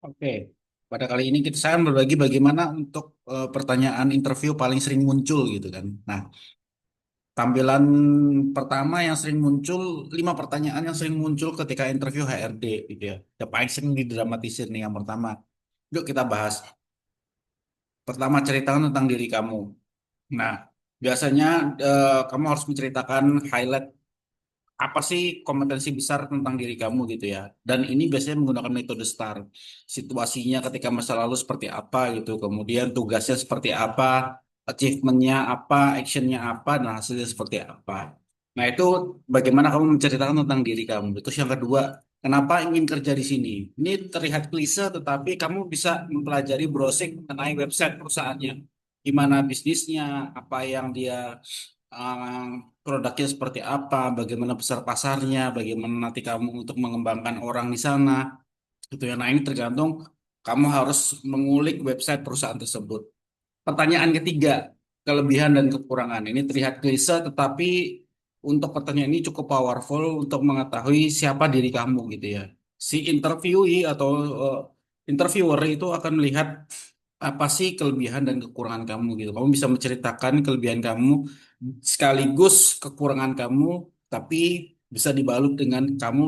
Oke, pada kali ini saya akan berbagi bagaimana untuk pertanyaan interview paling sering muncul gitu kan. Nah, tampilan pertama yang sering muncul, 5 pertanyaan yang sering muncul ketika interview HRD gitu ya. Yang paling sering didramatisir nih yang pertama. Yuk kita bahas. Pertama, ceritakan tentang diri kamu. Nah, biasanya kamu harus menceritakan highlight apa sih kompetensi besar tentang diri kamu gitu ya. Dan ini biasanya menggunakan metode STAR. Situasinya ketika masa lalu seperti apa gitu, kemudian tugasnya seperti apa, achievementnya apa, actionnya apa, dan hasilnya seperti apa. Nah itu bagaimana kamu menceritakan tentang diri kamu. Terus yang kedua, kenapa ingin kerja di sini? Ini terlihat klise, tetapi kamu bisa mempelajari browsing mengenai website perusahaannya. Gimana bisnisnya, apa yang dia eh, produknya seperti apa, bagaimana besar pasarnya, bagaimana nanti kamu untuk mengembangkan orang di sana. Gitu ya. Nah, ini tergantung kamu harus mengulik website perusahaan tersebut. Pertanyaan ketiga, kelebihan dan kekurangan. Ini terlihat klise, tetapi untuk pertanyaan ini cukup powerful untuk mengetahui siapa diri kamu gitu ya. Si interviewee atau eh, interviewer itu akan melihat apa sih kelebihan dan kekurangan kamu gitu. Kamu bisa menceritakan kelebihan kamu sekaligus kekurangan kamu, tapi bisa dibalut dengan kamu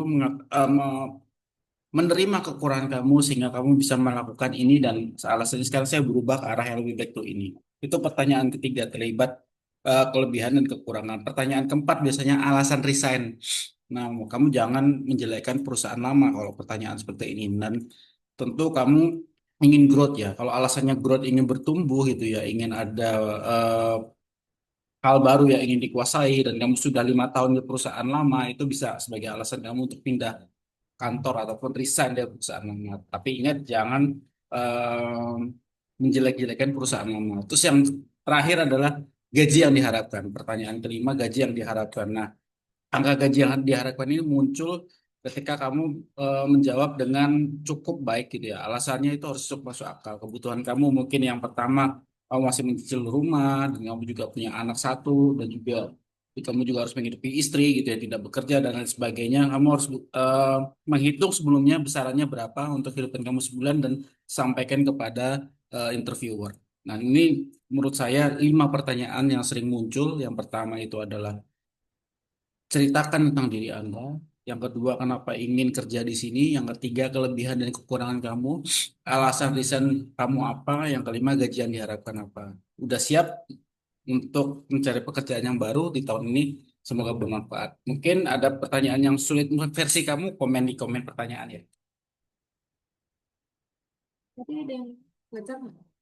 menerima kekurangan kamu sehingga kamu bisa melakukan ini dan alasannya sekarang saya berubah ke arah yang lebih baik tuh ini. Itu pertanyaan ketiga terlibat kelebihan dan kekurangan. Pertanyaan keempat biasanya alasan resign. Nah, kamu jangan menjelekkan perusahaan lama kalau pertanyaan seperti ini dan tentu kamu ingin growth ya. Kalau alasannya growth ingin bertumbuh gitu ya, ingin ada eh, hal baru yang ingin dikuasai dan kamu sudah 5 tahun di perusahaan lama itu bisa sebagai alasan kamu untuk pindah kantor ataupun resign dari perusahaan lama. Tapi ingat jangan em, menjelek-jelekan perusahaan lama. Terus yang terakhir adalah gaji yang diharapkan. Pertanyaan kelima, gaji yang diharapkan. Nah, angka gaji yang diharapkan ini muncul ketika kamu menjawab dengan cukup baik gitu ya. Alasannya itu harus cukup masuk akal. Kebutuhan kamu mungkin yang pertama kamu masih mencicil rumah dan kamu juga punya anak satu dan juga kamu juga harus menghidupi istri gitu ya, tidak bekerja dan lain sebagainya. Kamu harus menghitung sebelumnya besarannya berapa untuk kehidupan kamu sebulan dan sampaikan kepada interviewer. Nah, ini menurut saya 5 pertanyaan yang sering muncul. Yang pertama itu adalah ceritakan tentang diri Anda. Yang kedua, kenapa ingin kerja di sini. Yang ketiga, kelebihan dan kekurangan kamu. Alasan resign kamu apa. Yang kelima, gaji yang diharapkan apa. Udah siap untuk mencari pekerjaan yang baru di tahun ini. Semoga bermanfaat. Mungkin ada pertanyaan yang sulit menurut versi kamu, komen di komen pertanyaan ya. Tapi ada yang bocor nggak?